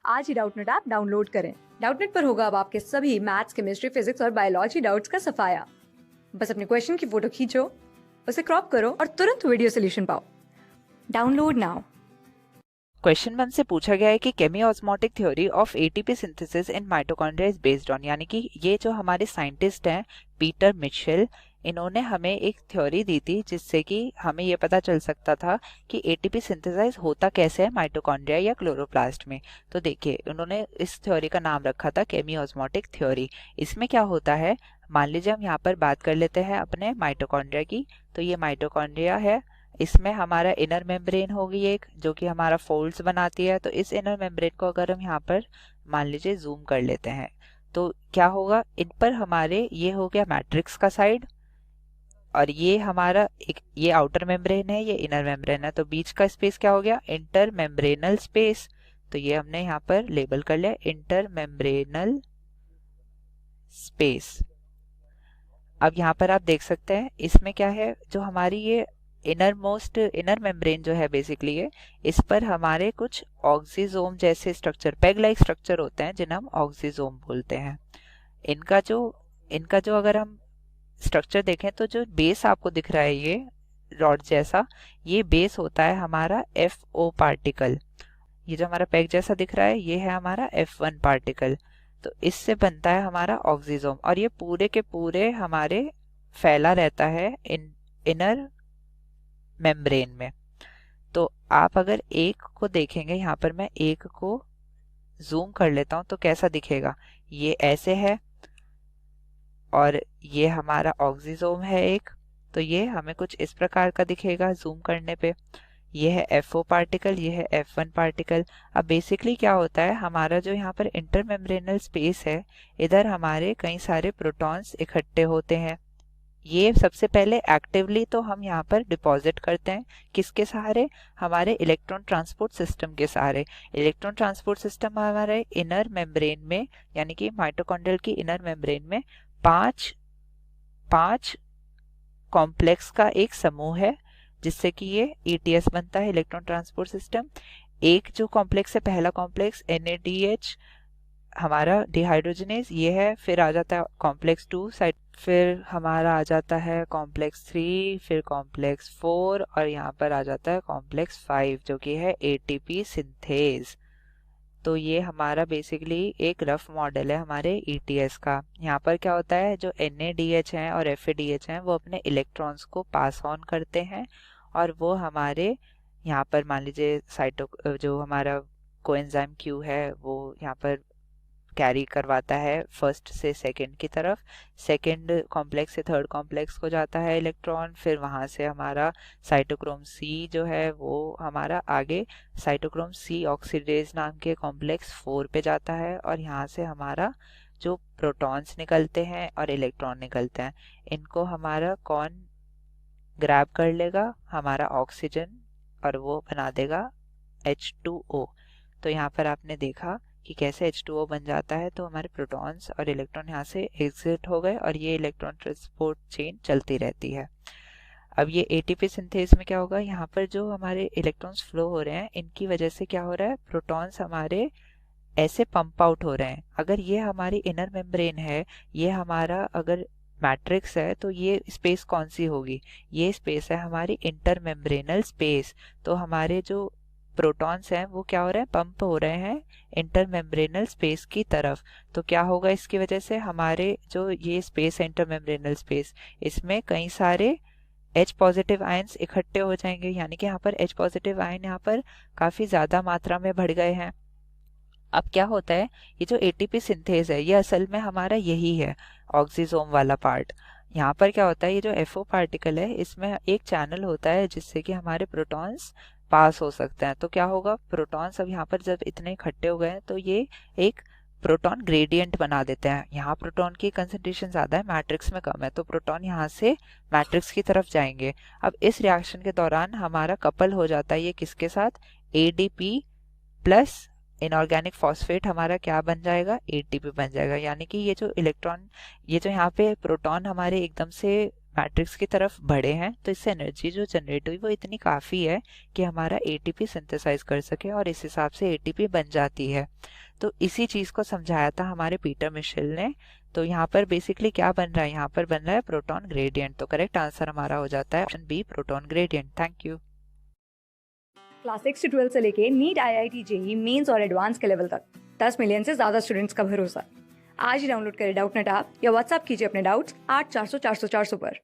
आज ही Doubtnut app download करें। Doubtnut पर होगा अब आपके सभी मैथ्स, केमिस्ट्री, फिजिक्स और बायोलॉजी डाउट्स का सफाया। बस अपने क्वेश्चन की फोटो खींचो, उसे क्रॉप करो और तुरंत वीडियो सोल्यूशन पाओ। Download now. क्वेश्चन 1 से पूछा गया है कि chemiosmotic theory of ATP synthesis in mitochondria is based on, यानी कि ये जो हमारे साइंटिस्ट हैं पीटर मिचेल, इन्होंने हमें एक थ्योरी दी थी जिससे कि हमें ये पता चल सकता था कि एटीपी सिंथेसाइज होता कैसे है माइटोकॉन्ड्रिया या क्लोरोप्लास्ट में। तो देखिए, उन्होंने इस थ्योरी का नाम रखा था केमी-ऑस्मोटिक थ्योरी। इसमें क्या होता है, मान लीजिए हम यहाँ पर बात कर लेते हैं अपने माइटोकॉन्ड्रिया की। तो ये माइटोकॉन्ड्रिया है, इसमें हमारा इनर मेम्ब्रेन होगी एक जो कि हमारा फोल्ड्स बनाती है। तो इस इनर मेम्ब्रेन को अगर हम यहाँ पर मान लीजिए जूम कर लेते हैं तो क्या होगा, इन पर हमारे ये हो गया मैट्रिक्स का साइड, और ये हमारा एक ये आउटर मेम्ब्रेन है, ये इनर मेम्ब्रेन है। तो बीच का स्पेस क्या हो गया, इंटर मेम्ब्रेनल स्पेस। तो ये हमने यहाँ पर लेबल कर लिया इंटर मेम्ब्रेनल स्पेस। अब यहाँ पर आप देख सकते हैं इसमें क्या है, जो हमारी ये इनर मेम्ब्रेन जो है बेसिकली ये, इस पर हमारे कुछ ऑक्सीजोम जैसे स्ट्रक्चर, पेग लाइक स्ट्रक्चर होते हैं जिन्हें हम ऑक्सीजोम बोलते हैं। इनका जो अगर हम स्ट्रक्चर देखें तो जो बेस आपको दिख रहा है ये रॉड जैसा, ये बेस होता है हमारा FO पार्टिकल। ये जो हमारा पेग जैसा दिख रहा है ये है हमारा F1 पार्टिकल। तो इससे बनता है हमारा ऑक्सीजोम, और ये पूरे के पूरे हमारे फैला रहता है इनर मेम्ब्रेन में। तो आप अगर एक को देखेंगे, यहाँ पर मैं एक को जूम कर लेता हूं तो कैसा दिखेगा, ये ऐसे है और ये हमारा ऑक्सीजोम है एक। तो ये हमें कुछ इस प्रकार का दिखेगा जूम करने पे। ये है FO पार्टिकल, ये है F1 पार्टिकल। अब बेसिकली क्या होता है, हमारा जो यहाँ पर इंटरमेम्ब्रेनल स्पेस है, इधर हमारे कई सारे प्रोटॉन्स इकट्ठे होते हैं। ये सबसे पहले एक्टिवली तो हम यहाँ पर डिपॉजिट करते हैं किसके सहारे, हमारे इलेक्ट्रॉन ट्रांसपोर्ट सिस्टम के सहारे। इलेक्ट्रॉन ट्रांसपोर्ट सिस्टम हमारे इनर मेम्ब्रेन में, यानी कि माइटोकॉन्ड्रियल की इनर मेम्ब्रेन में पांच कॉम्प्लेक्स का एक समूह है जिससे कि ये ETS बनता है, इलेक्ट्रॉन ट्रांसपोर्ट सिस्टम। एक जो कॉम्प्लेक्स है, पहला कॉम्प्लेक्स NADH हमारा डिहाइड्रोजनेज ये है, फिर आ जाता है कॉम्प्लेक्स 2 साइड, फिर हमारा आ जाता है कॉम्प्लेक्स 3, फिर कॉम्प्लेक्स 4 और यहाँ पर आ जाता है कॉम्प्लेक्स 5 जो कि है ATP सिंथेज। तो ये हमारा बेसिकली एक रफ मॉडल है हमारे ETS का। यहाँ पर क्या होता है, जो NADH हैं और FADH हैं वो अपने इलेक्ट्रॉन्स को पास ऑन करते हैं, और वो हमारे यहाँ पर मान लीजिए जो हमारा कोएंजाइम Q है वो यहाँ पर कैरी करवाता है फर्स्ट से सेकंड की तरफ, सेकंड कॉम्प्लेक्स से थर्ड कॉम्प्लेक्स को जाता है इलेक्ट्रॉन, फिर वहां से हमारा साइटोक्रोम C जो है वो हमारा आगे साइटोक्रोम C ऑक्सीडेज नाम के कॉम्प्लेक्स 4 पे जाता है, और यहाँ से हमारा जो प्रोटॉन्स निकलते हैं और इलेक्ट्रॉन निकलते हैं, इनको हमारा कौन ग्रैब कर लेगा, हमारा ऑक्सीजन, और वो बना देगा H2O। तो यहाँ पर आपने देखा कि कैसे H2O बन जाता है। तो हमारे प्रोटॉन्स और इलेक्ट्रॉन यहाँ से एग्जिट हो गए और ये इलेक्ट्रॉन ट्रांसपोर्ट चेन चलती रहती है। अब ये ATP सिंथेज में क्या होगा, यहाँ पर जो हमारे इलेक्ट्रॉन्स फ्लो हो रहे हैं इनकी वजह से क्या हो रहा है, प्रोटॉन्स हमारे ऐसे पंप आउट हो रहे हैं। अगर ये हमारी इनर मेम्ब्रेन है, ये हमारा अगर मैट्रिक्स है, तो ये स्पेस कौन सी होगी, ये स्पेस है हमारी इंटर मेम्ब्रेनल स्पेस। तो हमारे जो प्रोटॉन्स हैं वो क्या हो रहे हैं, पंप हो रहे हैं इंटर मेम्ब्रेनल स्पेस की तरफ। तो क्या होगा, इसकी वजह से हमारे जो ये स्पेस है इंटर मेम्ब्रेनल स्पेस, इसमें कई सारे H पॉजिटिव आयंस इकट्ठे हो जाएंगे, यानी कि यहाँ पर H पॉजिटिव आयन यहाँ पर काफी ज्यादा मात्रा में बढ़ गए हैं। अब क्या होता है, ये जो ATP सिंथेज है ये असल में हमारा यही है ऑक्सीजोम वाला पार्ट। यहाँ पर क्या होता है, ये जो FO पार्टिकल है इसमें एक चैनल होता है जिससे कि हमारे प्रोटॉन्स पास हो सकते हैं। तो क्या होगा, प्रोटॉन्स अब यहाँ पर जब इतने इकट्ठे हो गए हैं तो ये एक प्रोटॉन ग्रेडियंट बना देते हैं। यहाँ प्रोटॉन की कंसंट्रेशन ज्यादा है, मैट्रिक्स में कम है, तो प्रोटॉन यहाँ से मैट्रिक्स की तरफ जाएंगे। अब इस रिएक्शन के दौरान हमारा कपल हो जाता है ये किसके साथ, ADP प्लस इनऑर्गेनिक फॉस्फेट हमारा क्या बन जाएगा, ATP बन जाएगा। यानी कि ये जो इलेक्ट्रॉन, ये जो यहाँ पे प्रोटॉन हमारे एकदम से मैट्रिक्स की तरफ बढ़े हैं, तो इससे एनर्जी जो जनरेट हुई वो इतनी काफी है कि हमारा ATP सिंथेसाइज कर सके, और इस हिसाब से ATP बन जाती है। तो इसी चीज को समझाया था हमारे पीटर मिशेल ने। तो यहाँ पर बेसिकली क्या बन रहा है, यहाँ पर बन रहा है प्रोटॉन ग्रेडियंट। तो करेक्ट आंसर हमारा हो जाता है option B, proton gradient. Thank you. Class 6 से 12 से लेके नीट, IIT, जेईई मेंस और एडवांस के लेवल तक 10 मिलियन से ज्यादा स्टूडेंट्स का भरोसा। आज ही डाउनलोड करें डाउटनेट ऐप या व्हाट्सएप कीजिए अपने डाउट्स 8400 400 400 पर।